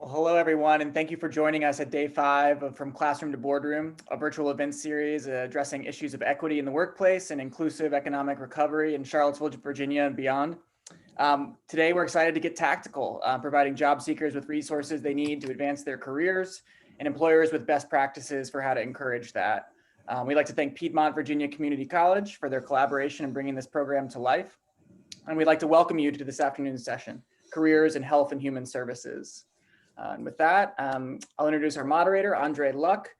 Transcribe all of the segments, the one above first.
Well, hello, everyone, and thank you for joining us at day 5 of From Classroom to Boardroom, a virtual event series addressing issues of equity in the workplace and inclusive economic recovery in Charlottesville, Virginia, and beyond. Today, we're excited to get tactical, providing job seekers with resources they need to advance their careers and employers with best practices for how to encourage that. We'd like to thank Piedmont Virginia Community College for their collaboration in bringing this program to life. And we'd like to welcome you to this afternoon's session, Careers in Health and Human Services. And with that, I'll introduce our moderator, Andre Luck.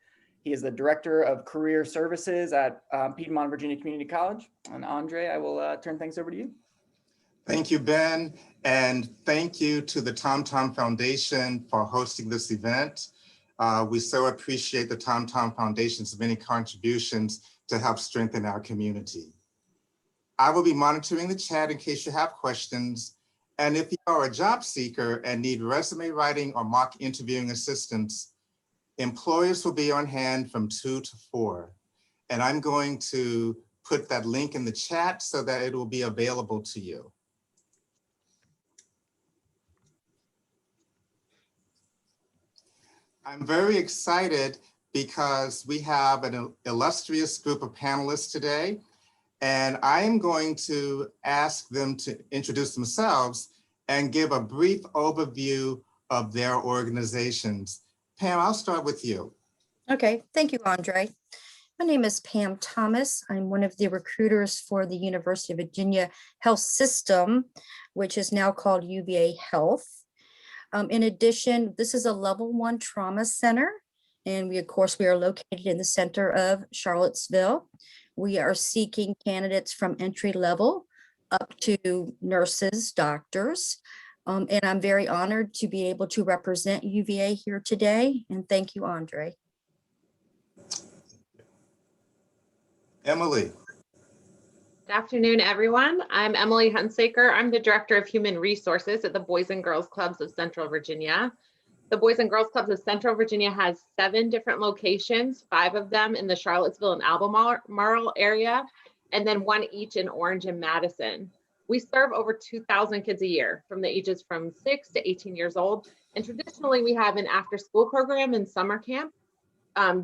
He is the Director of Career Services at Piedmont Virginia Community College. And Andre, I will turn things over to you. Thank you, Ben, and thank you to the Thompson Foundation for hosting this event. We so appreciate the Thompson Foundation's many contributions to help strengthen our community. I will be monitoring the chat in case you have questions. And if you are a job seeker and need resume writing or mock interviewing assistance, employers will be on hand from 2 to 4. And I'm going to put that link in the chat so that it will be available to you. I'm very excited because we have an illustrious group of panelists today. And I am going to ask them to introduce themselves and give a brief overview of their organizations. Pam, I'll start with you. Okay, thank you, Andre. My name is Pam Thomas. I'm one of the recruiters for the University of Virginia Health System, which is now called UVA Health. In addition, this is a level 1 trauma center. And of course, we are located in the center of Charlottesville. We are seeking candidates from entry level up to nurses, doctors. And I'm very honored to be able to represent UVA here today. And thank you, Andre. Emily. Good afternoon, everyone. I'm Emily Hunsaker. I'm the Director of Human Resources at the Boys and Girls Clubs of Central Virginia. The Boys and Girls Clubs of Central Virginia has 7 different locations, 5 of them in the Charlottesville and Albemarle area, and then 1 each in Orange and Madison. We serve over 2,000 kids a year from the ages from 6 to 18 years old. And traditionally, we have an after-school program and summer camp.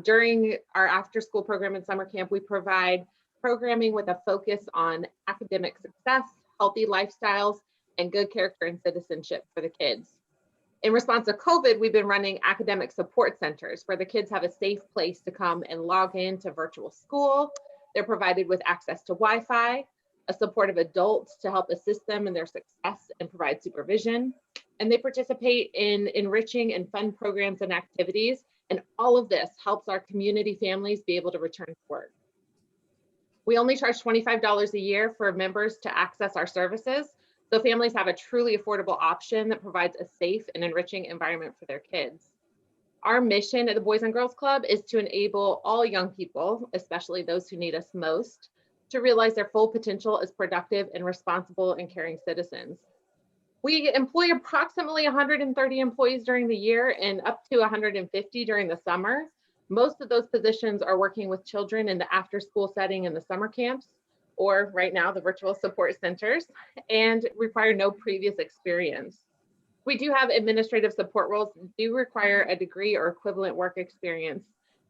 During our after-school program and summer camp, we provide programming with a focus on academic success, healthy lifestyles, and good character and citizenship for the kids. In response to COVID, we've been running academic support centers where the kids have a safe place to come and log into virtual school. They're provided with access to Wi-Fi, a supportive adult to help assist them in their success and provide supervision. And they participate in enriching and fun programs and activities. And all of this helps our community families be able to return to work. We only charge $25 a year for members to access our services, so families have a truly affordable option that provides a safe and enriching environment for their kids. Our mission at the Boys and Girls Club is to enable all young people, especially those who need us most, to realize their full potential as productive and responsible and caring citizens. We employ approximately 130 employees during the year and up to 150 during the summer. Most of those positions are working with children in the after-school setting in the summer camps, or right now the virtual support centers, and require no previous experience. We do have administrative support roles that do require a degree or equivalent work experience,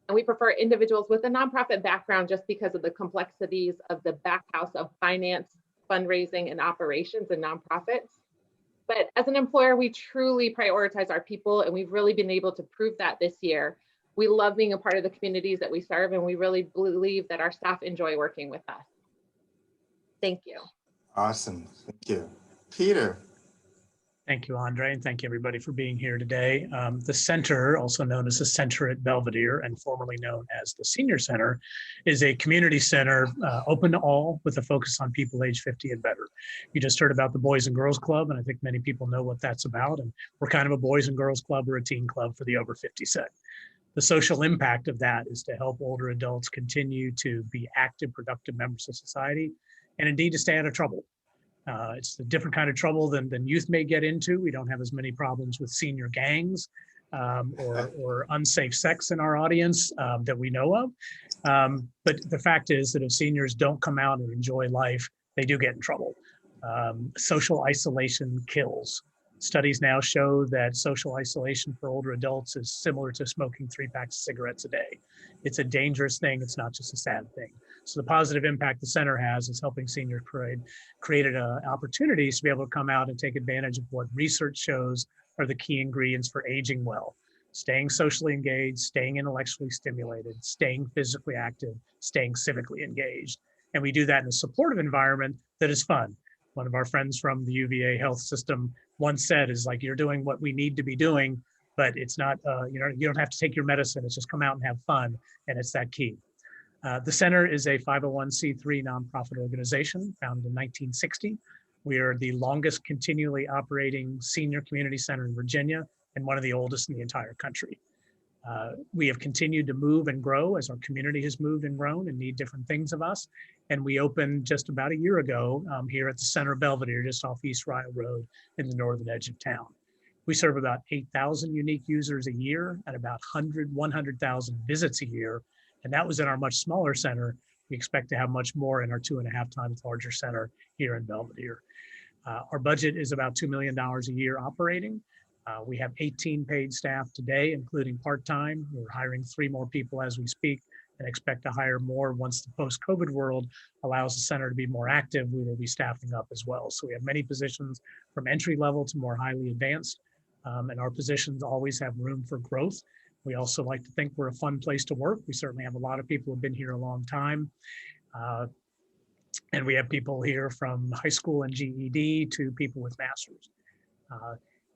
and we prefer individuals with a nonprofit background just because of the complexities of the back house of finance, fundraising, and operations in nonprofits. But as an employer, we truly prioritize our people, and we've really been able to prove that this year. We love being a part of the communities that we serve, and we really believe that our staff enjoy working with us. Thank you. Awesome. Thank you. Peter. Thank you, Andre, and thank you everybody for being here today. The center, also known as the Center at Belvedere and formerly known as the Senior Center, is a community center open to all with a focus on people age 50 and better. You just heard about the Boys and Girls Club, and I think many people know what that's about. And we're kind of a Boys and Girls Club or a teen club for the over 50 set. The social impact of that is to help older adults continue to be active, productive members of society, and indeed to stay out of trouble. It's a different kind of trouble than youth may get into. We don't have as many problems with senior gangs or unsafe sex in our audience that we know of. But the fact is that if seniors don't come out and enjoy life, they do get in trouble. Social isolation kills. Studies now show that social isolation for older adults is similar to smoking 3 packs of cigarettes a day. It's a dangerous thing. It's not just a sad thing. So the positive impact the center has is helping seniors created opportunities to be able to come out and take advantage of what research shows are the key ingredients for aging well. Staying socially engaged, staying intellectually stimulated, staying physically active, staying civically engaged. And we do that in a supportive environment that is fun. One of our friends from the UVA Health System once said is like, you're doing what we need to be doing, but it's not, you don't have to take your medicine. It's just come out and have fun. And it's that key. The center is a 501c3 nonprofit organization founded in 1960. We are the longest continually operating senior community center in Virginia and one of the oldest in the entire country. We have continued to move and grow as our community has moved and grown and need different things of us. And we opened just about a year ago here at the center of Belvedere, just off East Ryle Road in the northern edge of town. We serve about 8,000 unique users a year and about 100,000 visits a year. And that was in our much smaller center. We expect to have much more in our 2.5 times larger center here in Belvedere. Our budget is about $2 million a year operating. We have 18 paid staff today, including part-time. We're hiring 3 more people as we speak and expect to hire more once the post-COVID world allows the center to be more active. We will be staffing up as well. So we have many positions from entry level to more highly advanced, and our positions always have room for growth. We also like to think we're a fun place to work. We certainly have a lot of people who've been here a long time. And we have people here from high school and GED to people with masters.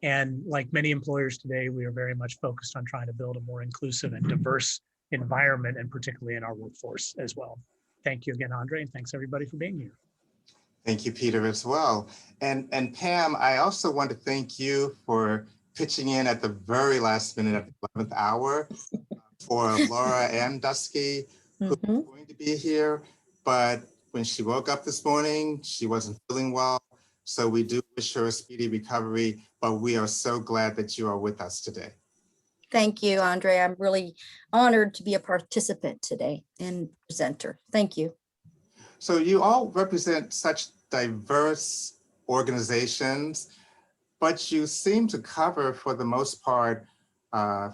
And like many employers today, we are very much focused on trying to build a more inclusive and diverse environment, and particularly in our workforce as well. Thank you again, Andre, and thanks everybody for being here. Thank you, Peter, as well. And Pam, I also want to thank you for pitching in at the very last minute at the 11th hour for Laura and Dusky, who are going to be here. But when she woke up this morning, she wasn't feeling well. So we do wish her a speedy recovery, but we are so glad that you are with us today. Thank you, Andre. I'm really honored to be a participant today and presenter. Thank you. So you all represent such diverse organizations, but you seem to cover, for the most part,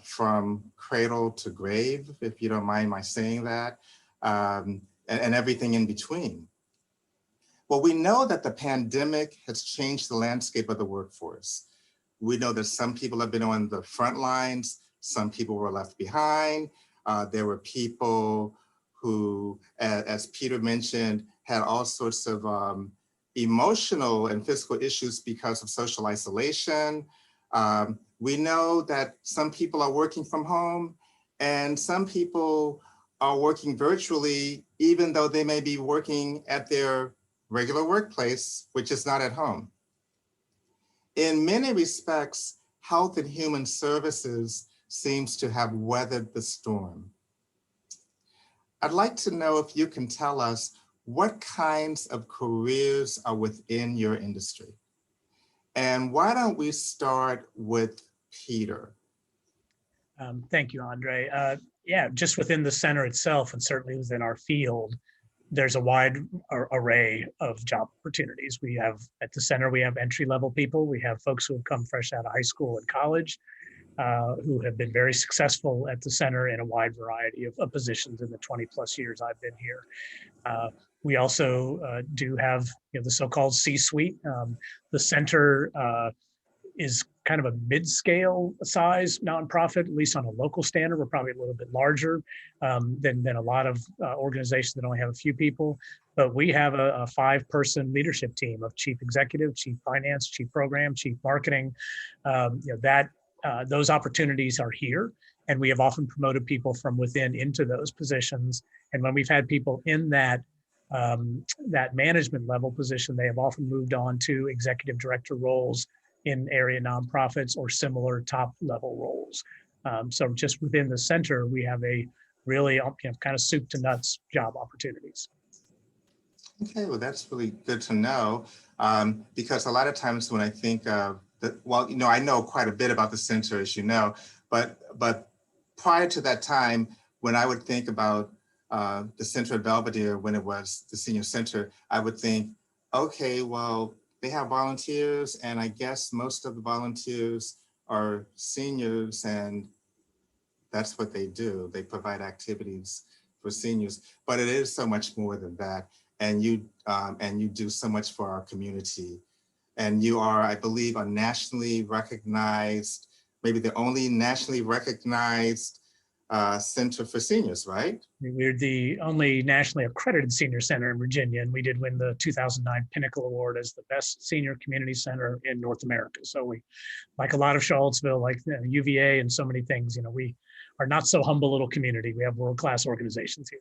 from cradle to grave, if you don't mind my saying that, and everything in between. Well, we know that the pandemic has changed the landscape of the workforce. We know that some people have been on the front lines, some people were left behind. There were people who, as Peter mentioned, had all sorts of emotional and physical issues because of social isolation. We know that some people are working from home and some people are working virtually, even though they may be working at their regular workplace, which is not at home. In many respects, Health and Human Services seems to have weathered the storm. I'd like to know if you can tell us what kinds of careers are within your industry. And why don't we start with Peter? Thank you, Andre. Yeah, just within the center itself, and certainly within our field, there's a wide array of job opportunities. We have at the center, we have entry-level people. We have folks who have come fresh out of high school and college, who have been very successful at the center in a wide variety of positions in the 20 plus years I've been here. We also do have the so-called C-suite. The center is kind of a mid-scale size nonprofit, at least on a local standard. We're probably a little bit larger than a lot of organizations that only have a few people. But we have a 5-person leadership team of chief executive, chief finance, chief program, chief marketing. Those opportunities are here, and we have often promoted people from within into those positions. And when we've had people in that management level position, they have often moved on to executive director roles in area nonprofits or similar top level roles. So just within the center, we have a really kind of soup to nuts job opportunities. Okay, well, that's really good to know, because a lot of times when I think of well, I know quite a bit about the center, as you know, but prior to that time, when I would think about the center of Belvedere, when it was the senior center, I would think, okay, well, they have volunteers, and I guess most of the volunteers are seniors, and that's what they do. They provide activities for seniors, but it is so much more than that. And you do so much for our community. And you are, I believe, a nationally recognized, maybe the only nationally recognized center for seniors, right? We're the only nationally accredited senior center in Virginia, and we did win the 2009 Pinnacle Award as the best senior community center in North America. So we, like a lot of Charlottesville, like UVA and so many things, we are not so humble little community. We have world-class organizations here.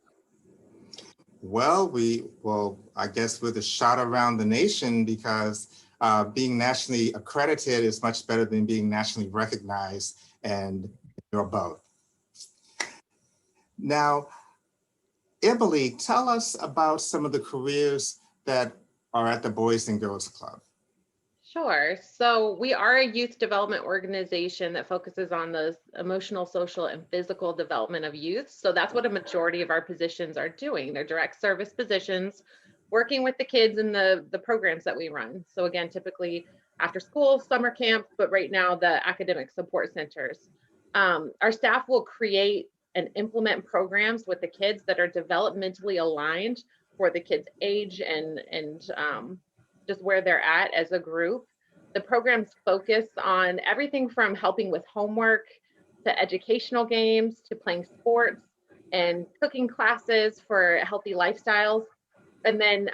Well, I guess with a shot around the nation, because being nationally accredited is much better than being nationally recognized, and you're both. Now, Emily, tell us about some of the careers that are at the Boys and Girls Club. Sure. So we are a youth development organization that focuses on the emotional, social, and physical development of youth. So that's what a majority of our positions are doing. They're direct service positions, working with the kids in the programs that we run. So again, typically after school, summer camp, but right now the academic support centers. Our staff will create and implement programs with the kids that are developmentally aligned for the kids' age and just where they're at as a group. The programs focus on everything from helping with homework to educational games to playing sports and cooking classes for healthy lifestyles. And then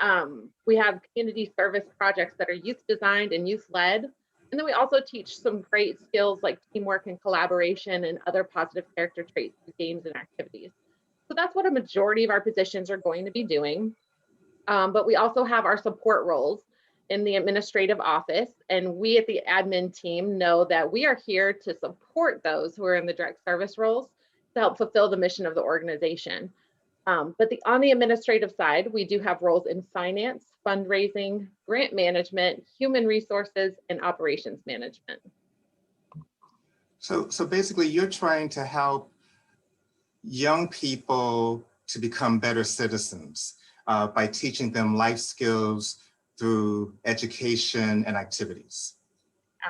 we have community service projects that are youth designed and youth led. And then we also teach some great skills like teamwork and collaboration and other positive character traits through games and activities. So that's what a majority of our positions are going to be doing. But we also have our support roles in the administrative office. And we at the admin team know that we are here to support those who are in the direct service roles to help fulfill the mission of the organization. But on the administrative side, we do have roles in finance, fundraising, grant management, human resources, and operations management. So basically you're trying to help young people to become better citizens by teaching them life skills through education and activities.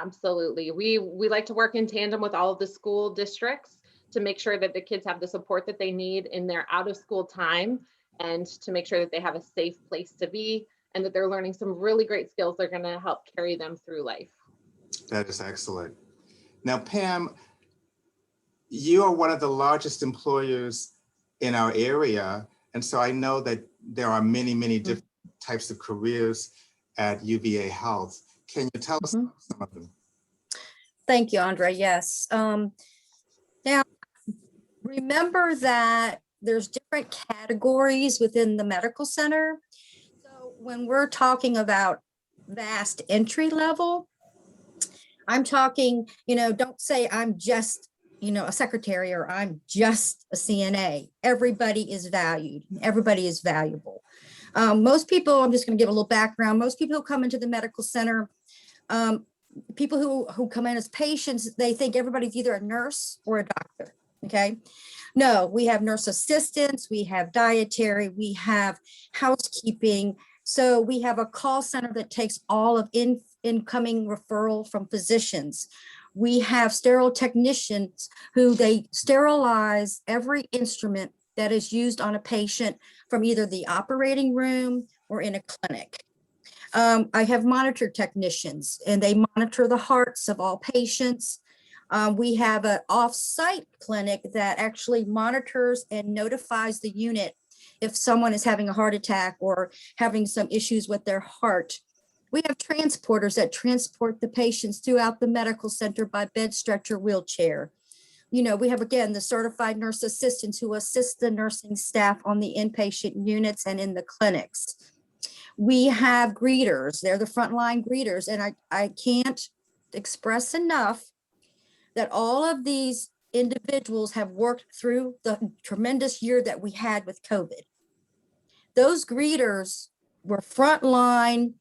Absolutely. We like to work in tandem with all of the school districts to make sure that the kids have the support that they need in their out of school time, and to make sure that they have a safe place to be and that they're learning some really great skills that are going to help carry them through life. That is excellent. Now, Pam, you are one of the largest employers in our area. And so I know that there are many, many different types of careers at UVA Health. Can you tell us about some of them? Thank you, Andre. Yes. Now, remember that there's different categories within the medical center. So when we're talking about vast entry level, I'm talking, don't say I'm just, a secretary or I'm just a CNA. Everybody is valued. Everybody is valuable. Most people, I'm just going to give a little background. Most people who come into the medical center, people who come in as patients, they think everybody's either a nurse or a doctor. Okay. No, we have nurse assistants, we have dietary, we have housekeeping. So we have a call center that takes all of incoming referral from physicians. We have sterile technicians who they sterilize every instrument that is used on a patient from either the operating room or in a clinic. I have monitor technicians, and they monitor the hearts of all patients. We have an off-site clinic that actually monitors and notifies the unit if someone is having a heart attack or having some issues with their heart. We have transporters that transport the patients throughout the medical center by bed, stretcher, wheelchair. We have, again, the certified nurse assistants who assist the nursing staff on the inpatient units and in the clinics. We have greeters. They're the frontline greeters. And I can't express enough that all of these individuals have worked through the tremendous year that we had with COVID. Those greeters were frontline,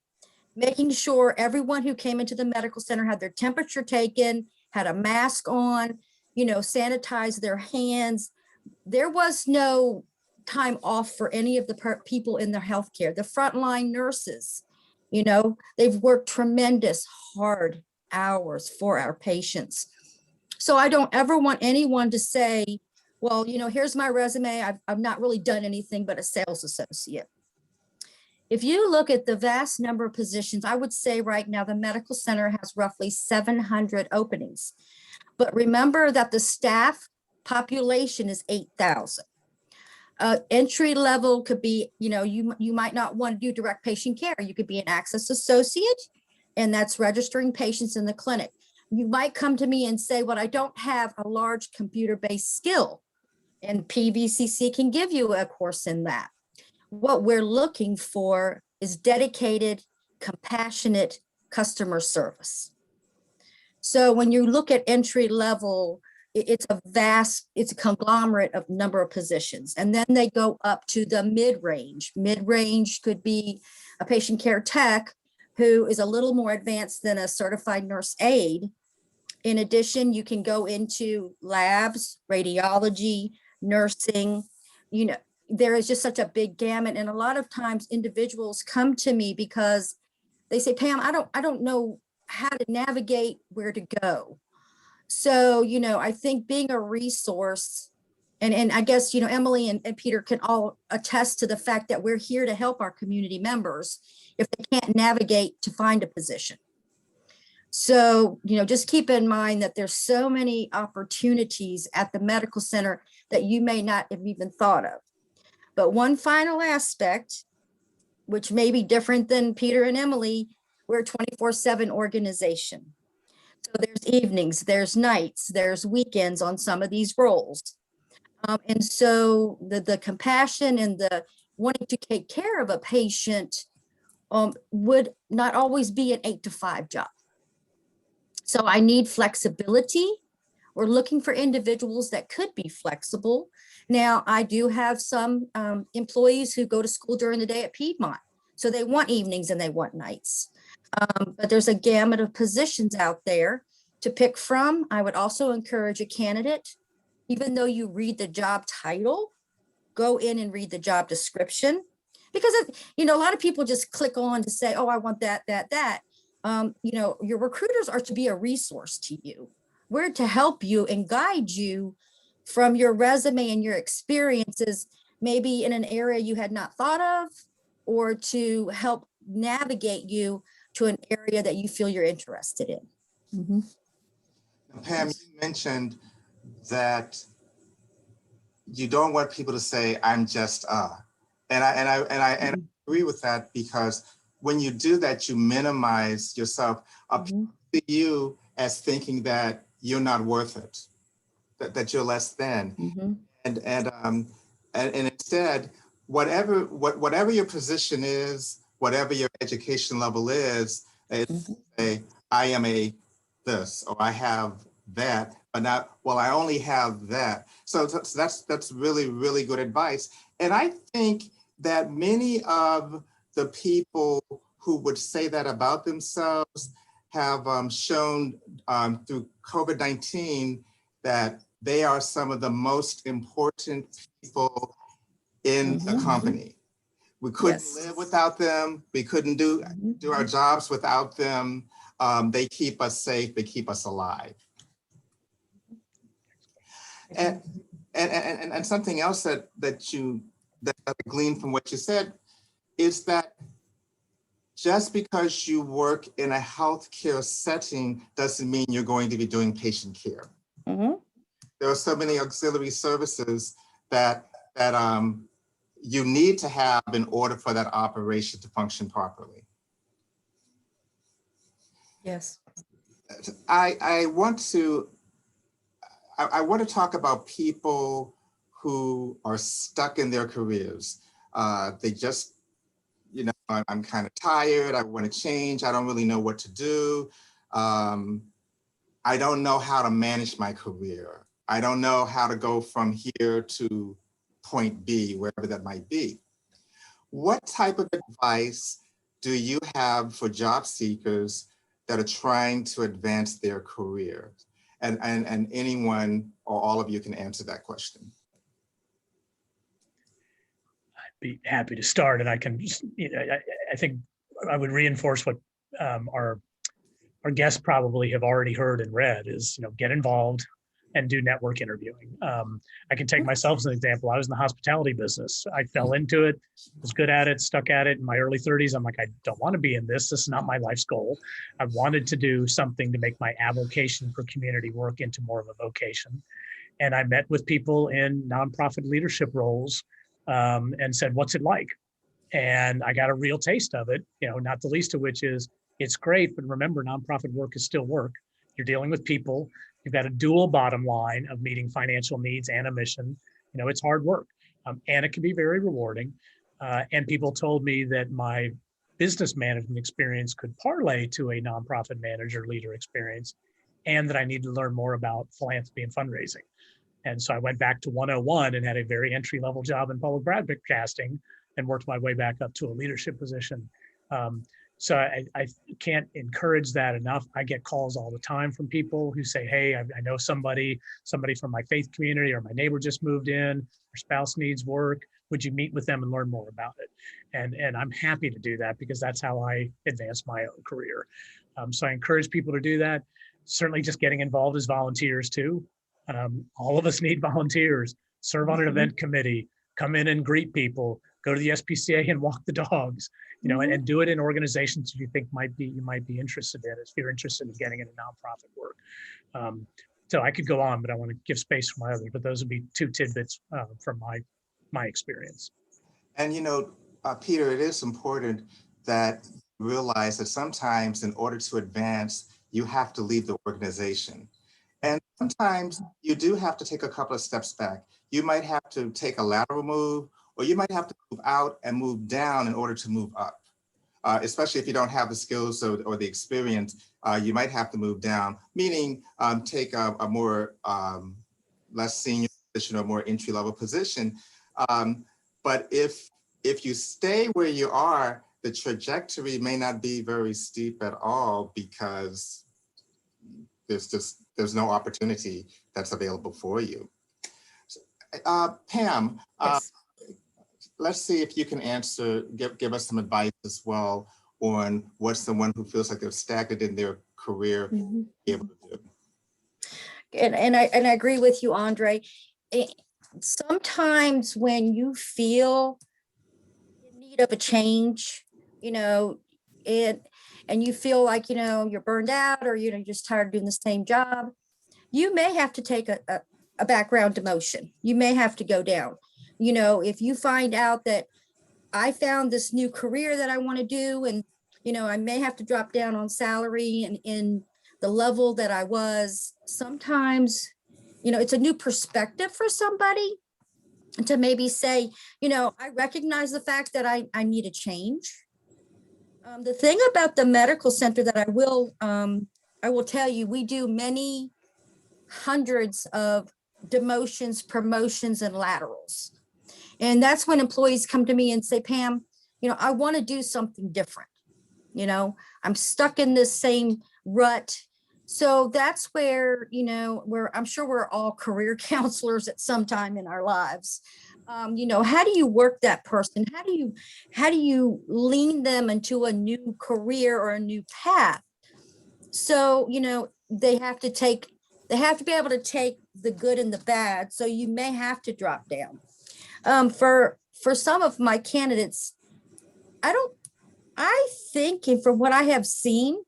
making sure everyone who came into the medical center had their temperature taken, had a mask on, sanitized their hands. There was no time off for any of the people in the healthcare. The frontline nurses, You know, they've worked tremendous hard hours for our patients. So I don't ever want anyone to say, well, you know, here's my resume. I've not really done anything but a sales associate. If you look at the vast number of positions, I would say right now the medical center has roughly 700 openings. But remember that the staff population is 8,000. Entry level could be, you know, you might not want to do direct patient care. You could be an access associate, and that's registering patients in the clinic. You might come to me and say, well, I don't have a large computer-based skill, and PVCC can give you a course in that. What we're looking for is dedicated, compassionate customer service. So when you look at entry level, it's a conglomerate of number of positions. And then they go up to the mid-range. Mid-range could be a patient care tech who is a little more advanced than a certified nurse aide. In addition, you can go into labs, radiology, nursing. You know, there is just such a big gamut. And a lot of times individuals come to me because they say, Pam, I don't know how to navigate where to go. So, you know, I think being a resource, and I guess, you know, Emily and Peter can all attest to the fact that we're here to help our community members if they can't navigate to find a position. So, you know, just keep in mind that there's so many opportunities at the medical center that you may not have even thought of. But one final aspect, which may be different than Peter and Emily, we're a 24/7 organization. So there's evenings, there's nights, there's weekends on some of these roles. And so the compassion and the wanting to take care of a patient would not always be an 8 to 5 job. So I need flexibility. We're looking for individuals that could be flexible. Now, I do have some employees who go to school during the day at Piedmont. So they want evenings and they want nights. But there's a gamut of positions out there to pick from. I would also encourage a candidate, even though you read the job title, go in and read the job description. Because, you know, a lot of people just click on to say, oh, I want that. You know, your recruiters are to be a resource to you. We're to help you and guide you from your resume and your experiences, maybe in an area you had not thought of, or to help navigate you to an area that you feel you're interested in. Mm-hmm. Pam, you mentioned that you don't want people to say, I'm just and I agree with that, because when you do that, you minimize yourself. Mm-hmm. See you as thinking that you're not worth it, that you're less than. Mm-hmm. And instead, whatever your position is, whatever your education level is, Mm-hmm. say, I am a this, or I have that, but not, well, I only have that. So that's really, really good advice. And I think that many of the people who would say that about themselves have shown through COVID-19 that they are some of the most important people in the company. We couldn't live without them. We couldn't do our jobs without them. They keep us safe. They keep us alive. And something else that I gleaned from what you said is that just because you work in a healthcare setting doesn't mean you're going to be doing patient care. Mm-hmm. There are so many auxiliary services that you need to have in order for that operation to function properly. Yes. I want to talk about people who are stuck in their careers. They just, you know, I'm kind of tired. I want to change. I don't really know what to do. I don't know how to manage my career. I don't know how to go from here to point B, wherever that might be. What type of advice do you have for job seekers that are trying to advance their career? And anyone or all of you can answer that question. I'd be happy to start, and I can just, you know, I think I would reinforce what our guests probably have already heard and read is, get involved and do network interviewing. I can take myself as an example. I was in the hospitality business. I fell into it, was good at it, stuck at it in my early 30s. I'm like, I don't want to be in this. This is not my life's goal. I wanted to do something to make my avocation for community work into more of a vocation. And I met with people in nonprofit leadership roles and said, what's it like? And I got a real taste of it, not the least of which is it's great, but remember, nonprofit work is still work. You're dealing with people. You've got a dual bottom line of meeting financial needs and a mission. It's hard work, and it can be very rewarding. And people told me that my business management experience could parlay to a nonprofit manager leader experience, and that I need to learn more about philanthropy and fundraising. And so I went back to 101 and had a very entry level job in public broadcasting and worked my way back up to a leadership position. So I can't encourage that enough. I get calls all the time from people who say, hey, I know somebody from my faith community, or my neighbor just moved in, their spouse needs work. Would you meet with them and learn more about it? And I'm happy to do that because that's how I advance my own career. So I encourage people to do that. Certainly just getting involved as volunteers too. All of us need volunteers. Serve on an event committee, come in and greet people, go to the SPCA and walk the dogs, and do it in organizations you think you might be interested in if you're interested in getting into nonprofit work. So I could go on, but I want to give space for my others, but those would be two tidbits from my experience. And Peter, it is important that you realize that sometimes in order to advance, you have to leave the organization. And sometimes you do have to take a couple of steps back. You might have to take a lateral move, or you might have to move out and move down in order to move up. Especially if you don't have the skills or the experience, you might have to move down, meaning take a more less senior position or more entry-level position. But if you stay where you are, the trajectory may not be very steep at all because there's no opportunity that's available for you. Pam, Yes. Let's see if you can give us some advice as well on what someone who feels like they're stagnant in their career be able to do. And I agree with you, Andre. Sometimes when you feel in need of a change, and you feel like, you're burned out, or, you're just tired of doing the same job, you may have to take a background demotion. You may have to go down. If you find out that I found this new career that I want to do, and, I may have to drop down on salary and in the level that I was, sometimes, it's a new perspective for somebody to maybe say, I recognize the fact that I need a change. The thing about the medical center that I will tell you, we do many hundreds of demotions, promotions, and laterals. And that's when employees come to me and say, Pam, I want to do something different. I'm stuck in this same rut. So that's where, I'm sure we're all career counselors at some time in our lives. How do you work that person? How do you lean them into a new career or a new path? So, they have to be able to take the good and the bad. So you may have to drop down. For some of my candidates, I think, and from what I have seen,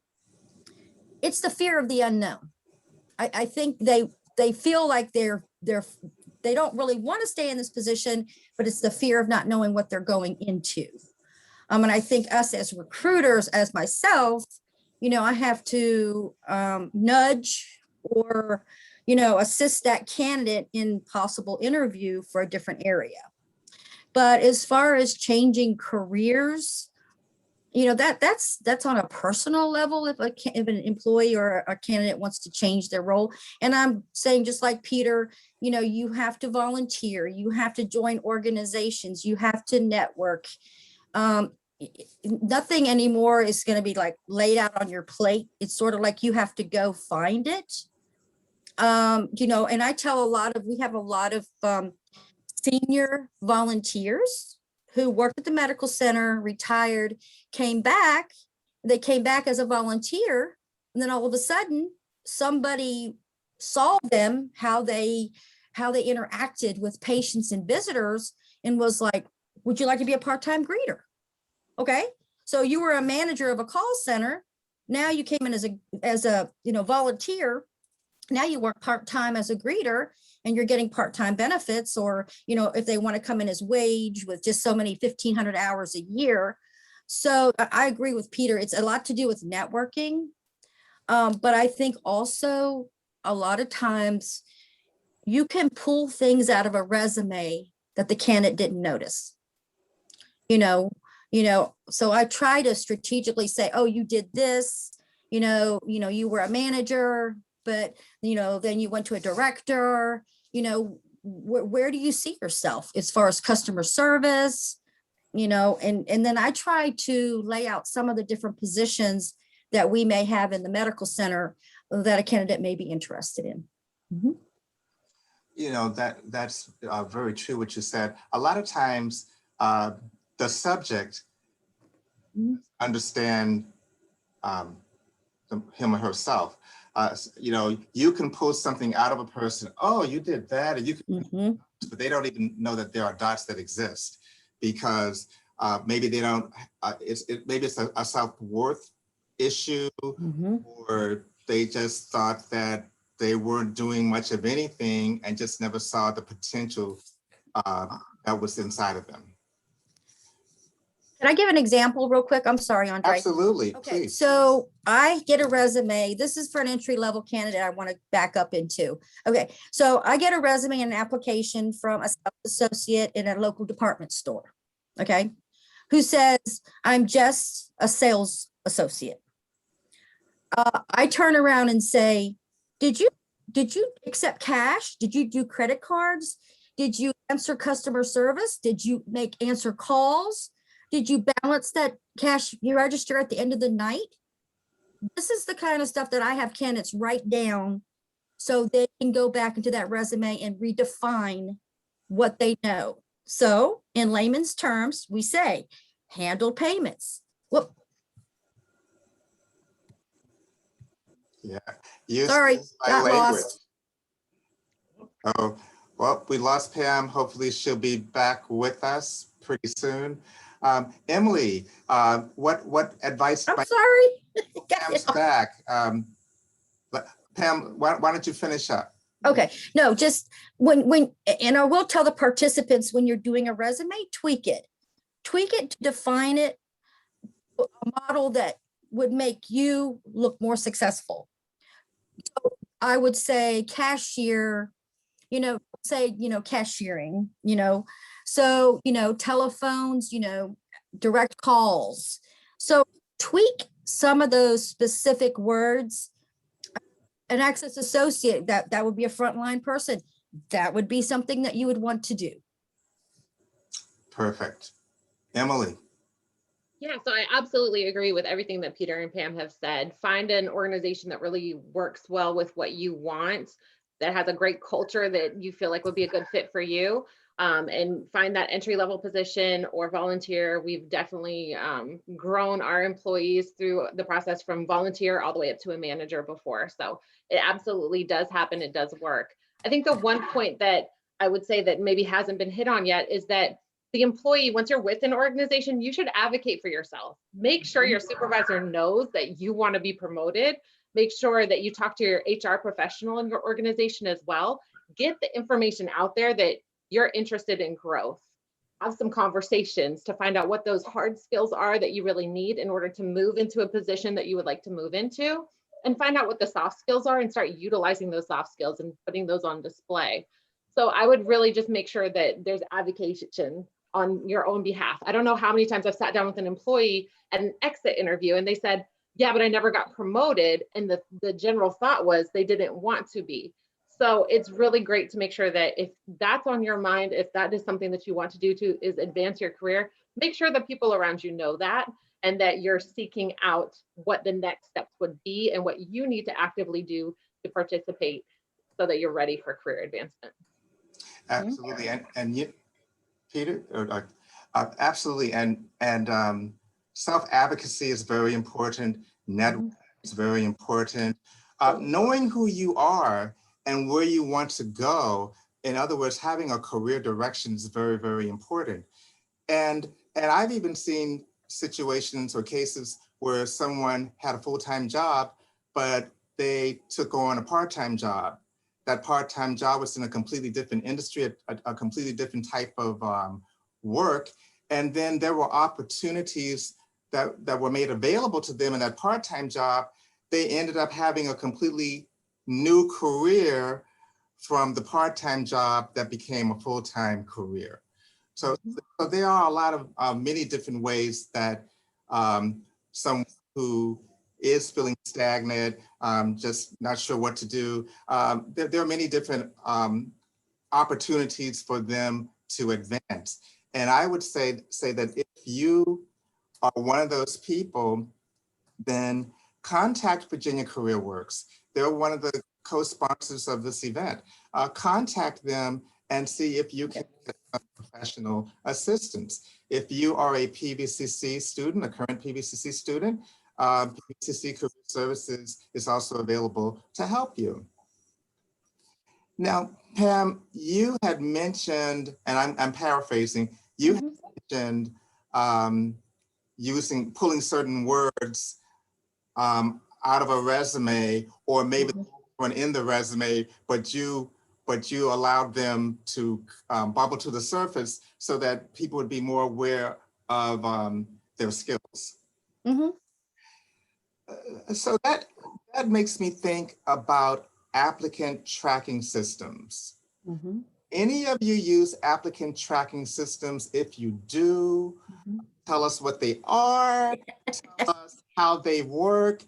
it's the fear of the unknown. I think they feel like they don't really want to stay in this position, but it's the fear of not knowing what they're going into. And I think us as recruiters, as myself, I have to nudge or, assist that candidate in possible interview for a different area. But as far as changing careers, that's on a personal level. If an employee or a candidate wants to change their role, and I'm saying, just like Peter, you have to volunteer, you have to join organizations, you have to network. Nothing anymore is going to be like laid out on your plate. It's sort of like you have to go find it. And I tell we have a lot of senior volunteers who worked at the medical center, retired, came back. They came back as a volunteer. And then all of a sudden, somebody saw them, how they interacted with patients and visitors, and was like, would you like to be a part-time greeter? Okay. So you were a manager of a call center. Now you came in as a volunteer. Now you work part-time as a greeter, and you're getting part-time benefits, or, if they want to come in as wage with just so many 1,500 hours a year. So I agree with Peter. It's a lot to do with networking. But I think also a lot of times you can pull things out of a resume that the candidate didn't notice. So I try to strategically say, oh, you did this, you were a manager, but, then you went to a director, where do you see yourself as far as customer service, and then I try to lay out some of the different positions that we may have in the medical center that a candidate may be interested in. That's very true what you said. A lot of times the subject understand him or herself. You can pull something out of a person. Oh, you did that, and you can, but they don't even know that there are dots that exist, because maybe they don't. Maybe it's a self-worth issue, or they just thought that they weren't doing much of anything and just never saw the potential that was inside of them. Can I give an example real quick? I'm sorry, Andre. Absolutely, Okay, please. so I get a resume. This is for an entry-level candidate I want to back up into. Okay, so I get a resume and an application from a sales associate in a local department store, okay, who says, I'm just a sales associate. I turn around and say, did you accept cash? Did you do credit cards? Did you answer customer service? Did you answer calls? Did you balance that cash you register at the end of the night? This is the kind of stuff that I have candidates write down so they can go back into that resume and redefine what they know. So in layman's terms, we say, handle payments. Whoop. Yeah. Sorry, got lost. Oh, well, we lost Pam. Hopefully she'll be back with us pretty soon. Emily, what advice? I'm sorry. Pam's back. But Pam, why don't you finish up? Okay, no, just when, and I will tell the participants, when you're doing a resume, tweak it to define it, a model that would make you look more successful. So I would say cashier, cashiering, so, telephones, direct calls. So tweak some of those specific words. An access associate, that would be a frontline person. That would be something that you would want to do. Perfect. Emily. Yeah, so I absolutely agree with everything that Peter and Pam have said. Find an organization that really works well with what you want, that has a great culture that you feel like would be a good fit for you, and find that entry-level position or volunteer. We've definitely grown our employees through the process from volunteer all the way up to a manager before. So it absolutely does happen. It does work. I think the one point that I would say that maybe hasn't been hit on yet is that the employee, once you're with an organization, you should advocate for yourself. Make sure your supervisor knows that you want to be promoted. Make sure that you talk to your HR professional in your organization as well. Get the information out there that you're interested in growth. Have some conversations to find out what those hard skills are that you really need in order to move into a position that you would like to move into, and find out what the soft skills are and start utilizing those soft skills and putting those on display. So I would really just make sure that there's advocation on your own behalf. I don't know how many times I've sat down with an employee at an exit interview and they said, yeah, but I never got promoted. And the general thought was they didn't want to be. So it's really great to make sure that if that's on your mind, if that is something that you want to do is advance your career, make sure that people around you know that, and that you're seeking out what the next steps would be and what you need to actively do to participate so that you're ready for career advancement. Absolutely. And you, Peter, Absolutely, and self-advocacy is very important. Network is very important. Knowing who you are and where you want to go, in other words, having a career direction is very, very important. And I've even seen situations or cases where someone had a full-time job, but they took on a part-time job. That part-time job was in a completely different industry, a completely different type of work. And then there were opportunities that were made available to them in that part-time job. They ended up having a completely new career from the part-time job that became a full-time career. So there are a lot of many different ways that someone who is feeling stagnant, just not sure what to do, there are many different opportunities for them to advance. And I would say that if you are one of those people, then contact Virginia Career Works. They're one of the co-sponsors of this event. Contact them and see if you can get some professional assistance. If you are a PVCC student, a current PVCC student, PVCC Career Services is also available to help you. Now, Pam, you had mentioned, and I'm paraphrasing, you had mentioned pulling certain words out of a resume, or maybe one in the resume, but you allowed them to bubble to the surface so that people would be more aware of their skills. So that makes me think about applicant tracking systems. Any of you use applicant tracking systems? If you do, tell us what they are, tell us how they work.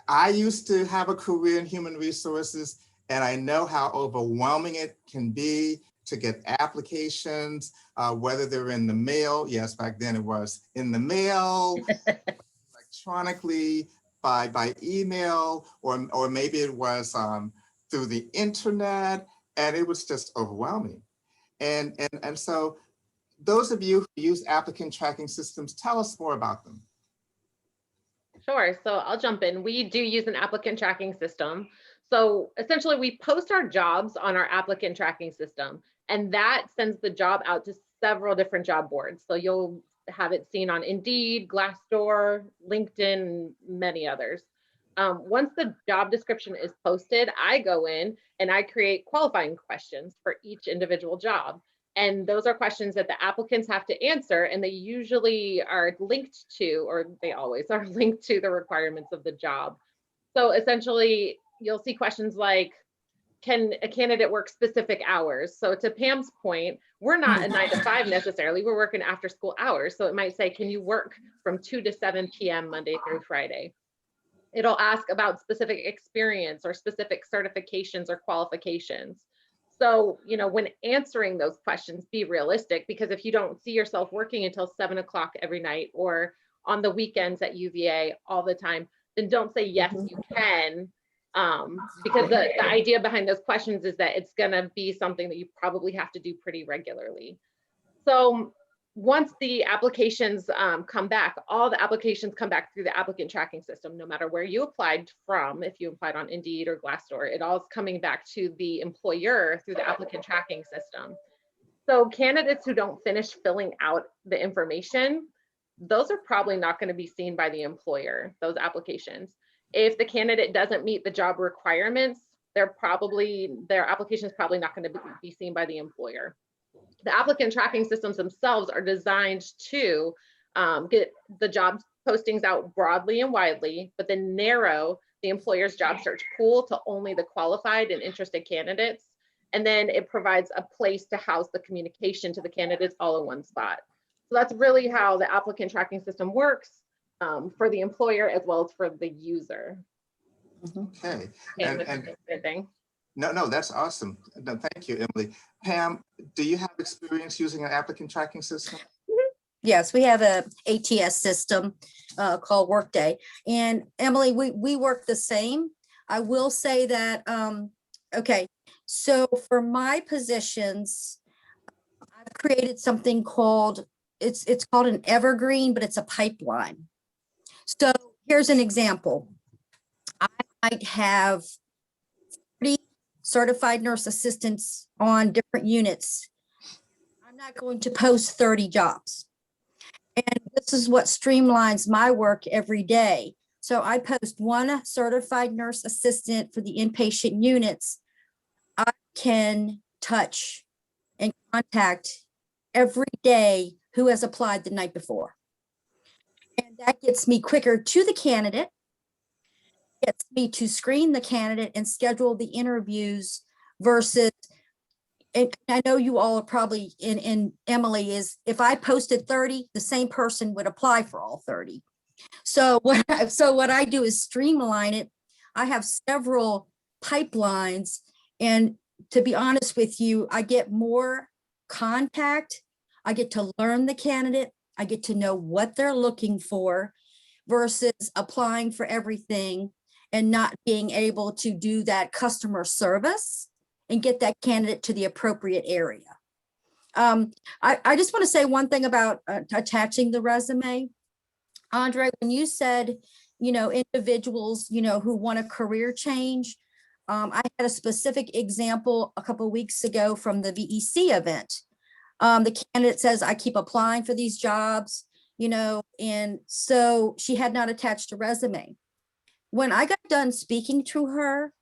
I used to have a career in human resources, and I know how overwhelming it can be to get applications, whether they're in the mail. Yes, back then it was in the mail, electronically, by email, or maybe it was through the internet, and it was just overwhelming. And so those of you who use applicant tracking systems, tell us more about them. Sure. So I'll jump in. We do use an applicant tracking system. So essentially we post our jobs on our applicant tracking system, and that sends the job out to several different job boards. So you'll have it seen on Indeed, Glassdoor, LinkedIn, and many others. Once the job description is posted, I go in and I create qualifying questions for each individual job. And those are questions that the applicants have to answer, and they usually are linked to, or they always are linked to, the requirements of the job. So essentially, you'll see questions like, can a candidate work specific hours? So to Pam's point, we're not a 9 to 5 necessarily, we're working after school hours. So it might say, can you work from 2 to 7 p.m. Monday through Friday? It'll ask about specific experience or specific certifications or qualifications. So, you know, when answering those questions, be realistic, because if you don't see yourself working until 7 o'clock every night or on the weekends at UVA all the time, then don't say, yes, you can. Because the idea behind those questions is that it's going to be something that you probably have to do pretty regularly. So once the applications come back, all the applications come back through the applicant tracking system, no matter where you applied from. If you applied on Indeed or Glassdoor, it all is coming back to the employer through the applicant tracking system. So candidates who don't finish filling out the information, those are probably not going to be seen by the employer, those applications. If the candidate doesn't meet the job requirements, their application is probably not going to be seen by the employer. The applicant tracking systems themselves are designed to get the job postings out broadly and widely, but then narrow the employer's job search pool to only the qualified and interested candidates. And then it provides a place to house the communication to the candidates all in one spot. So that's really how the applicant tracking system works for the employer as well as for the user. Okay. And No, that's awesome. No, thank you, Emily. Pam, do you have experience using an applicant tracking system? Yes, we have a ATS system called Workday. And Emily, we work the same. I will say that, okay, so for my positions, I've created something called it's called an evergreen, but it's a pipeline. So here's an example. I might have 30 certified nurse assistants on different units. I'm not going to post 30 jobs. And this is what streamlines my work every day. So I post one certified nurse assistant for the inpatient units. I can touch and contact every day who has applied the night before. And that gets me quicker to the candidate, gets me to screen the candidate and schedule the interviews versus, and I know you all are probably in Emily, is if I posted 30, the same person would apply for all 30. So what I do is streamline it. I have several pipelines, and to be honest with you, I get more contact. I get to learn the candidate. I get to know what they're looking for versus applying for everything and not being able to do that customer service and get that candidate to the appropriate area. I just want to say one thing about attaching the resume. Andre, when you said, individuals, who want a career change, I had a specific example a couple of weeks ago from the VEC event. The candidate says, I keep applying for these jobs, and so she had not attached a resume. When I got done speaking to her,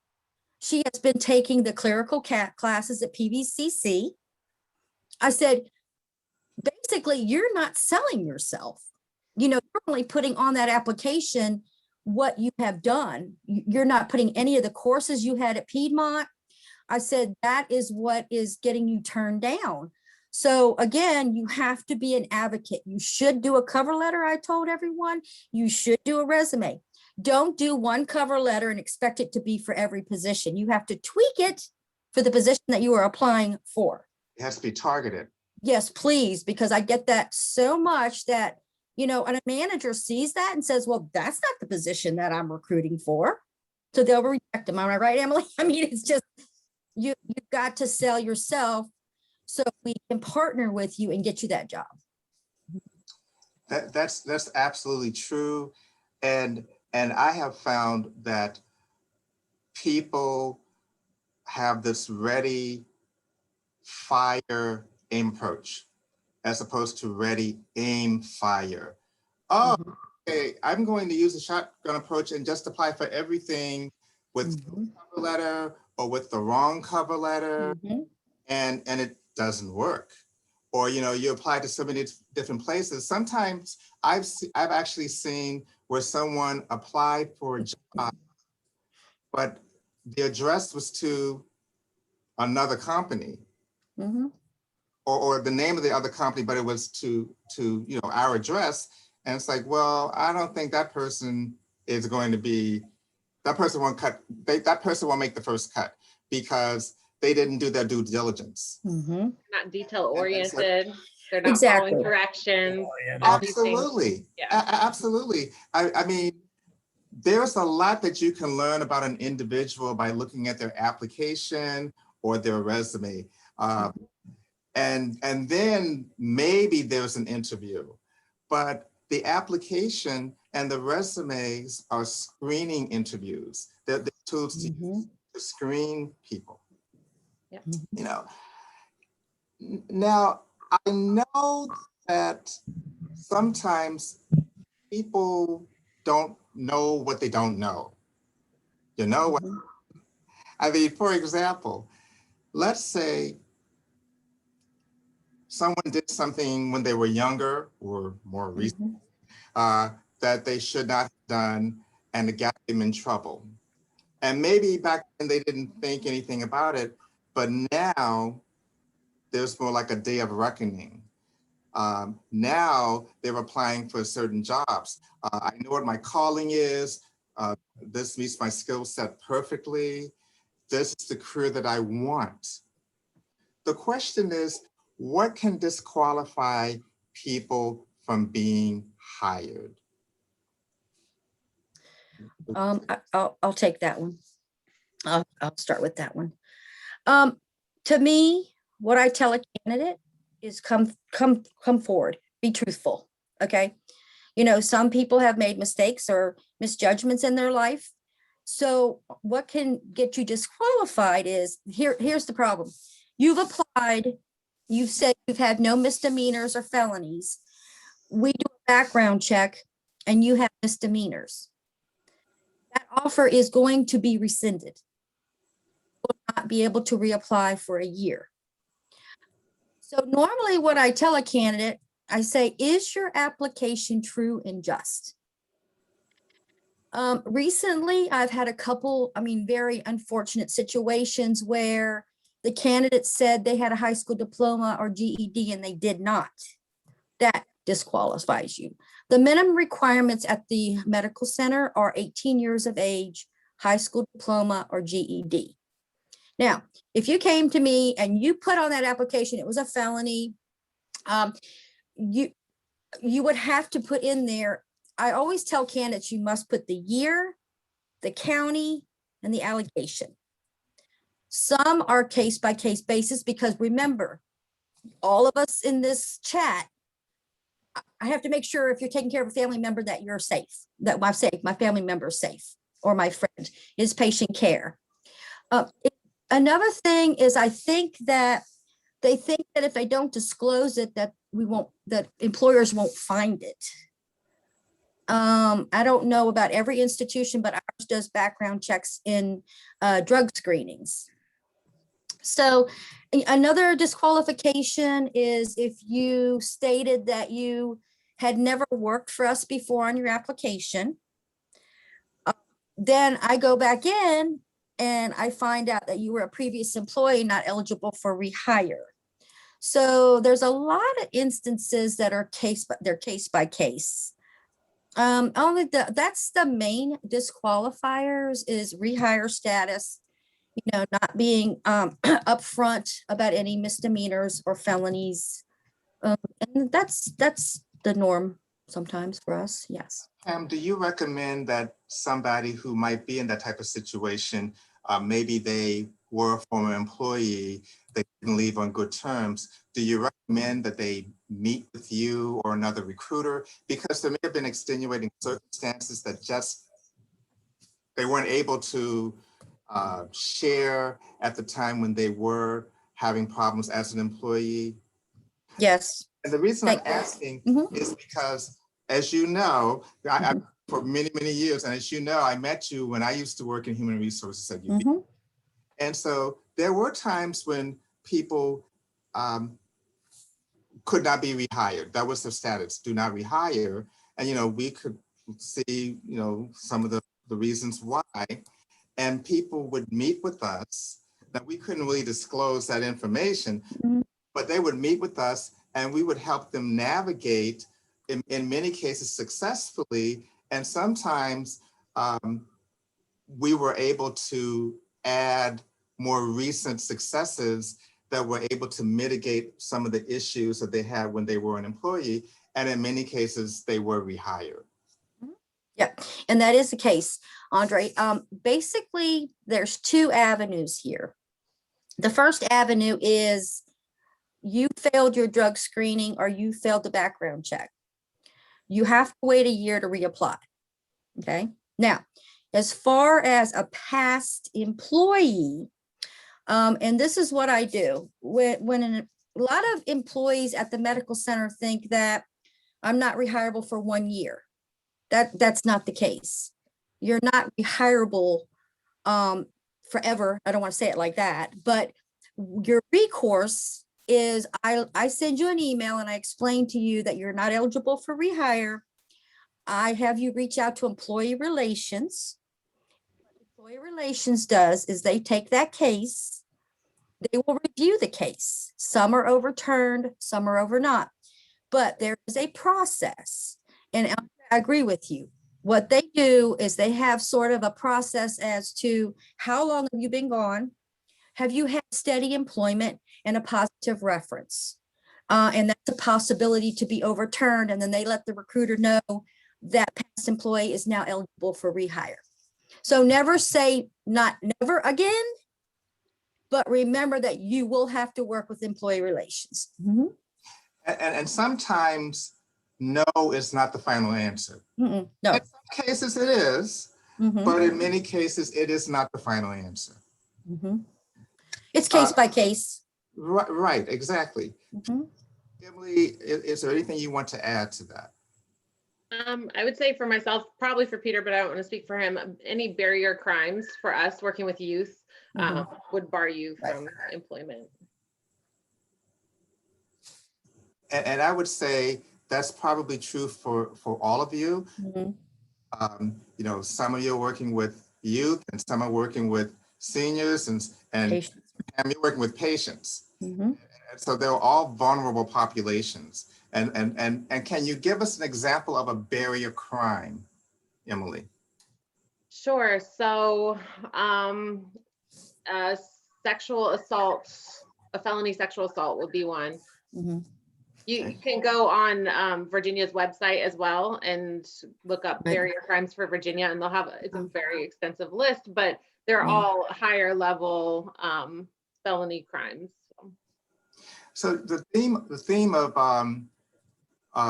she has been taking the clerical classes at PVCC. I said, basically, you're not selling yourself. You're only putting on that application what you have done. You're not putting any of the courses you had at Piedmont. I said, that is what is getting you turned down. So again, you have to be an advocate. You should do a cover letter. I told everyone, you should do a resume. Don't do one cover letter and expect it to be for every position. You have to tweak it for the position that you are applying for. It has to be targeted. Yes, please, because I get that so much that, and a manager sees that and says, well, that's not the position that I'm recruiting for. So they'll reject them. Am I right, Emily? I mean, it's just, you've got to sell yourself so we can partner with you and get you that job. That's absolutely true. And I have found that people have this ready, fire, aim approach, as opposed to ready, aim, fire. Oh, okay, I'm going to use a shotgun approach and just apply for everything with cover letter or with the wrong cover letter, and it doesn't work. Or you apply to so many different places. Sometimes I've actually seen where someone applied for a job, but the address was to another company, or the name of the other company, but it was to our address. And it's like, well, I don't think that person is going to be, that person won't make the first cut because they didn't do their due diligence. Not detail oriented. They're not Exactly. following directions. Absolutely. Yeah. Absolutely. I mean, there's a lot that you can learn about an individual by looking at their application or their resume. And then maybe there's an interview, but the application and the resumes are screening interviews. They're tools to use to screen people. Yep. Now, I know that sometimes people don't know what they don't know. I mean, for example, let's say someone did something when they were younger or more recent that they should not have done, and it got them in trouble. And maybe back then they didn't think anything about it, but now there's more like a day of reckoning. Now they're applying for certain jobs. I know what my calling is. This meets my skill set perfectly. This is the career that I want. The question is, what can disqualify people from being hired? I'll take that one. I'll start with that one. To me, what I tell a candidate is come forward, be truthful. Okay. You know, some people have made mistakes or misjudgments in their life. So what can get you disqualified is here's the problem. You've applied, you've said you've had no misdemeanors or felonies. We do a background check and you have misdemeanors. That offer is going to be rescinded. You will not be able to reapply for a year. So normally what I tell a candidate, I say, is your application true and just? Recently, I've had a couple, very unfortunate situations where the candidate said they had a high school diploma or GED and they did not. That disqualifies you. The minimum requirements at the medical center are 18 years of age, high school diploma or GED. Now, if you came to me and you put on that application, it was a felony, you would have to put in there. I always tell candidates you must put the year, the county, and the allegation. Some are case by case basis because remember, all of us in this chat, I have to make sure if you're taking care of a family member that you're safe, that I'm safe, my family member is safe, or my friend is patient care. Another thing is I think that they think that if they don't disclose it, that employers won't find it. I don't know about every institution, but ours does background checks in drug screenings. So another disqualification is if you stated that you had never worked for us before on your application. Then I go back in and I find out that you were a previous employee not eligible for rehire. So there's a lot of instances that are case by case. That's the main disqualifiers is rehire status, not being upfront about any misdemeanors or felonies. And that's the norm sometimes for us. Yes. Pam, do you recommend that somebody who might be in that type of situation, maybe they were a former employee, they didn't leave on good terms, do you recommend that they meet with you or another recruiter? Because there may have been extenuating circumstances that just they weren't able to share at the time when they were having problems as an employee. Yes. And the reason I'm asking is because, as you know, I for many, many years, and as you know, I met you when I used to work in human resources at UVA. And so there were times when people could not be rehired. That was the status, do not rehire. And, we could see, some of the reasons why. And people would meet with us. Now, we couldn't really disclose that information, but they would meet with us and we would help them navigate, in many cases successfully. And sometimes we were able to add more recent successes that were able to mitigate some of the issues that they had when they were an employee. And in many cases, they were rehired. Yeah, and that is the case, Andre. Basically, there's two avenues here. The first avenue is you failed your drug screening or you failed the background check. You have to wait a year to reapply. Okay. Now, as far as a past employee, and this is what I do when a lot of employees at the medical center think that I'm not rehireable for 1 year. That's not the case. You're not rehireable forever. I don't want to say it like that, but your recourse is I send you an email and I explain to you that you're not eligible for rehire. I have you reach out to employee relations. What employee relations does is they take that case, they will review the case. Some are overturned, some are overturned, but there is a process. And I agree with you. What they do is they have sort of a process as to how long have you been gone? Have you had steady employment and a positive reference? And that's a possibility to be overturned. And then they let the recruiter know that past employee is now eligible for rehire. So never say not never again, but remember that you will have to work with employee relations. And sometimes no is not the final answer. No. In some cases it is, Mhm, but in many cases it is not the final answer. mhm. It's case by case. Right, exactly. Mhm. Emily, is there anything you want to add to that? I would say for myself, probably for Peter, but I don't want to speak for him. Any barrier crimes for us working with youth would bar you from employment. And I would say that's probably true for all of you. Mhm. You know, some of you are working with youth and some are working with seniors and Patients. you're working with patients. Mhm. And so they're all vulnerable populations. And can you give us an example of a barrier crime, Emily? Sure. So sexual assault, a felony sexual assault would be one. Mhm. You can go on Virginia's website as well and look up Right. barrier crimes for Virginia, and they'll have, it's a very extensive list, but they're Yeah. all higher level felony crimes. So the theme of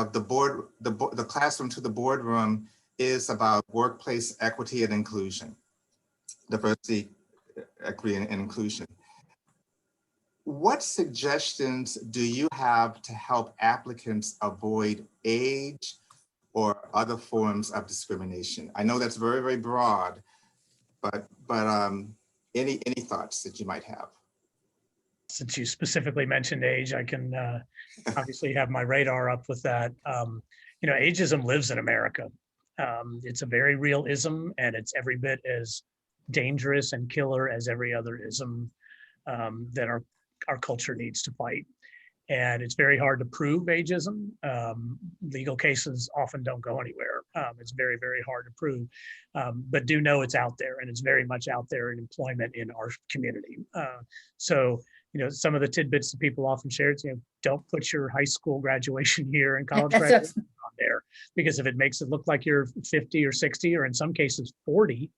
the classroom to the boardroom is about workplace equity and inclusion, diversity, equity, and inclusion. What suggestions do you have to help applicants avoid age or other forms of discrimination? I know that's very, very broad, but any thoughts that you might have? Since you specifically mentioned age, I can obviously have my radar up with that. You know, ageism lives in America. It's a very real ism, and it's every bit as dangerous and killer as every other ism that our culture needs to fight. And it's very hard to prove ageism. Legal cases often don't go anywhere. It's very, very hard to prove, but do know it's out there, and it's very much out there in employment in our community. So, you know, some of the tidbits that people often share is, you know, don't put your high school graduation year and college graduation on there, because if it makes it look like you're 50 or 60, or in some cases 40,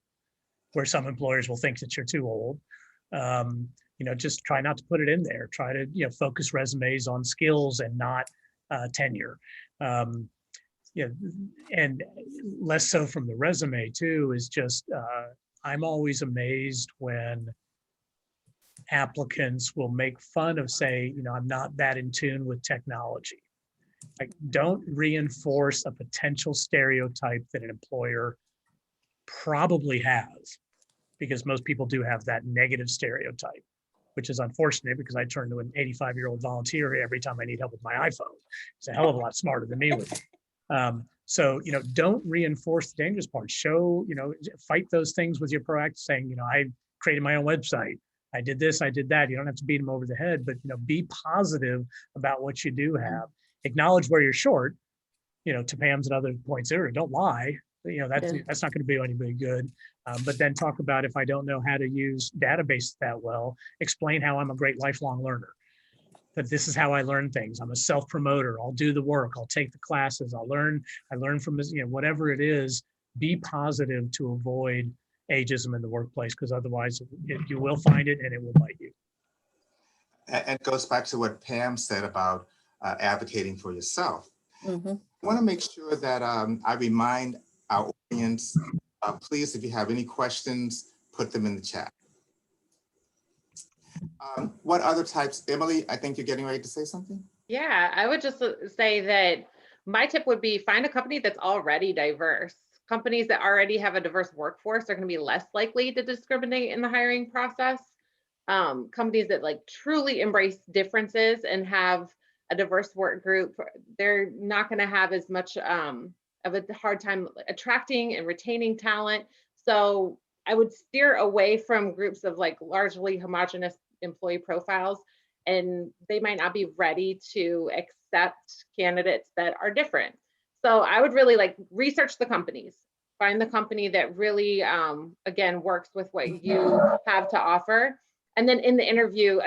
where some employers will think that you're too old, you know, just try not to put it in there. Try to, you know, focus resumes on skills and not tenure. Yeah, and less so from the resume too, is just, I'm always amazed when applicants will make fun of, say, you know, I'm not that in tune with technology. Like, don't reinforce a potential stereotype that an employer probably has, because most people do have that negative stereotype, which is unfortunate because I turn to an 85-year-old volunteer every time I need help with my iPhone. He's a hell of a lot smarter than me with it. So, you know, don't reinforce the dangerous part. Show, you know, fight those things with your proactive saying, you know, I created my own website. I did this, I did that. You don't have to beat them over the head, but, you know, be positive about what you do have. Acknowledge where you're short, you know, to Pam's and other points there. Don't lie. You know, that's not going to do anybody good. But then talk about, if I don't know how to use databases that well, explain how I'm a great lifelong learner. That this is how I learn things. I'm a self-promoter. I'll do the work. I'll take the classes. I learn from this, you know, whatever it is. Be positive to avoid ageism in the workplace, because otherwise you will find it and it will bite you. And it goes back to what Pam said about advocating for yourself. Mhm. I want to make sure that I remind our audience, please, if you have any questions, put them in the chat. What other types, Emily, I think you're getting ready to say something? Yeah, I would just say that my tip would be find a company that's already diverse. Companies that already have a diverse workforce are going to be less likely to discriminate in the hiring process. Companies that like truly embrace differences and have a diverse work group, they're not going to have as much of a hard time attracting and retaining talent. So I would steer away from groups of like largely homogenous employee profiles, and they might not be ready to accept candidates that are different. So I would really like research the companies, find the company that really, again, works with what you have to offer. And then in the interview,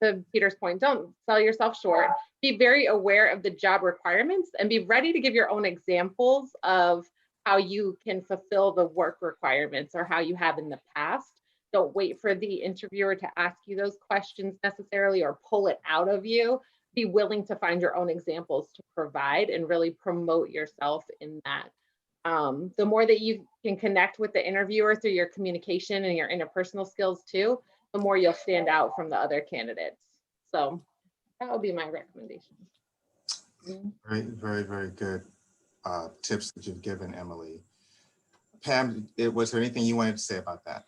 to Peter's point, don't sell yourself short. Be very aware of the job requirements and be ready to give your own examples of how you can fulfill the work requirements or how you have in the past. Don't wait for the interviewer to ask you those questions necessarily or pull it out of you. be willing to find your own examples to provide and really promote yourself in that. The more that you can connect with the interviewer through your communication and your interpersonal skills too, the more you'll stand out from the other candidates. So that would be my recommendation. Very, very, very good tips that you've given, Emily. Pam, was there anything you wanted to say about that?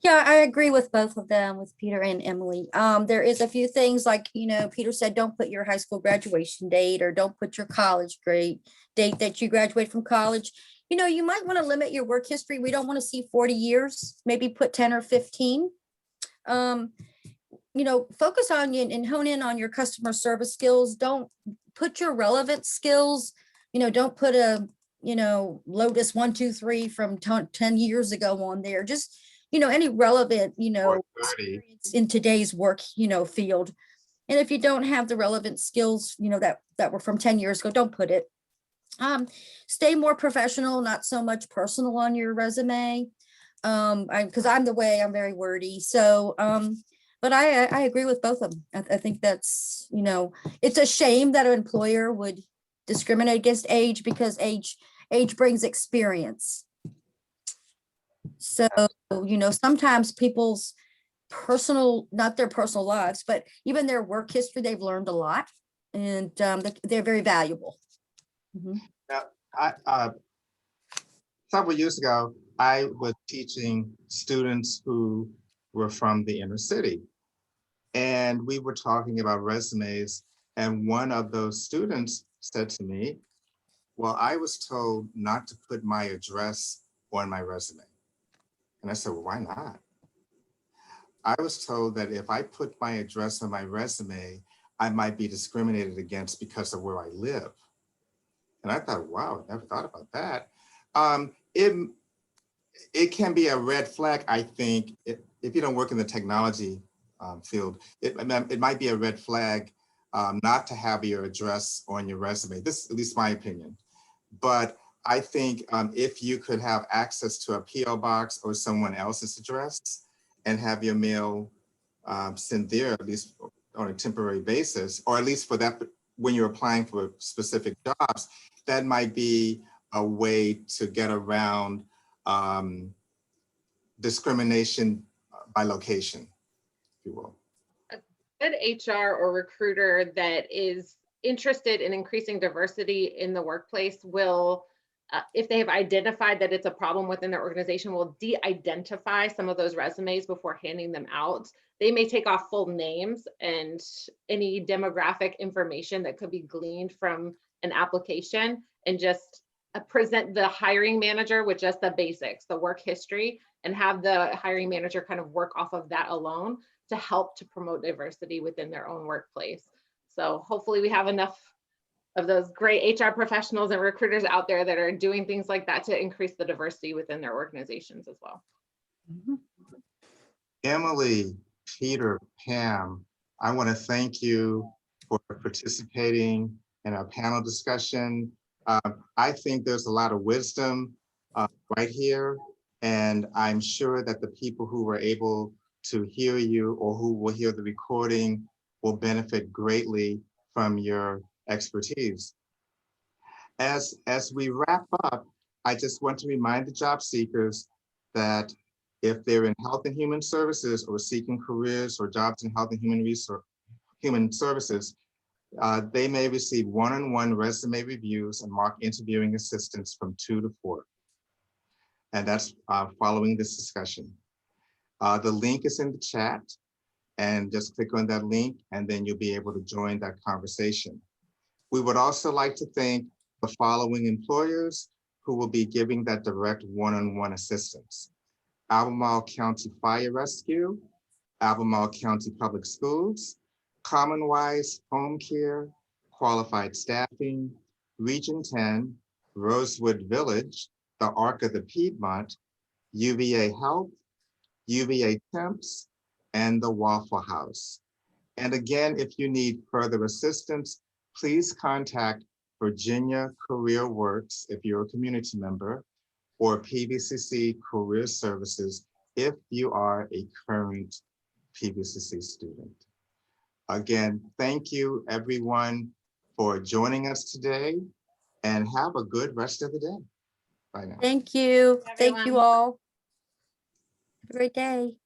Yeah, I agree with both of them, with Peter and Emily. There is a few things like, Peter said, don't put your high school graduation date, or don't put your college grade date that you graduate from college. You might want to limit your work history. We don't want to see 40 years, maybe put 10 or 15. Focus on and hone in on your customer service skills. Don't put your relevant skills, don't put a, Lotus 1, 2, 3 from 10 years ago on there. Just, any relevant, experience in today's work, field. And if you don't have the relevant skills, that were from 10 years ago, don't put it. Stay more professional, not so much personal on your resume. Because I'm very wordy. So, but I agree with both of them. I think that's, it's a shame that an employer would discriminate against age, because age brings experience. So, sometimes people's not their personal lives, but even their work history, they've learned a lot, and they're very valuable. Mm-hmm. Now, several years ago, I was teaching students who were from the inner city, and we were talking about resumes, and one of those students said to me, well, I was told not to put my address on my resume. And I said, well, why not? I was told that if I put my address on my resume, I might be discriminated against because of where I live. And I thought, wow, I never thought about that. It can be a red flag, I think, if you don't work in the technology field. It might be a red flag not to have your address on your resume. This is at least my opinion. But I think if you could have access to a PO box or someone else's address and have your mail sent there, at least on a temporary basis, or at least for that, when you're applying for specific jobs, that might be a way to get around discrimination by location, if you will. A good HR or recruiter that is interested in increasing diversity in the workplace will, if they have identified that it's a problem within their organization, will de-identify some of those resumes before handing them out. They may take off full names and any demographic information that could be gleaned from an application, and just present the hiring manager with just the basics, the work history, and have the hiring manager kind of work off of that alone to help to promote diversity within their own workplace. So hopefully we have enough of those great HR professionals and recruiters out there that are doing things like that to increase the diversity within their organizations as well. Mm-hmm. Emily, Peter, Pam, I want to thank you for participating in our panel discussion. I think there's a lot of wisdom right here, and I'm sure that the people who were able to hear you or who will hear the recording will benefit greatly from your expertise. As we wrap up, I just want to remind the job seekers that if they're in health and human services or seeking careers or jobs in health and human services, they may receive one-on-one resume reviews and mock interviewing assistance from 2 to 4. And that's following this discussion. The link is in the chat, and just click on that link and then you'll be able to join that conversation. We would also like to thank the following employers who will be giving that direct one-on-one assistance: Albemarle County Fire Rescue, Albemarle County Public Schools, Commonwise Home Care, Qualified Staffing, Region 10, Rosewood Village, the Arc of the Piedmont, UVA Health, UVA Temps, and the Waffle House. And again, if you need further assistance, please contact Virginia Career Works if you're a community member, or PVCC Career Services if you are a current PVCC student. Again, thank you everyone for joining us today and have a good rest of the day. Bye now. Thank you. Thank you Everyone. all. Have a great day.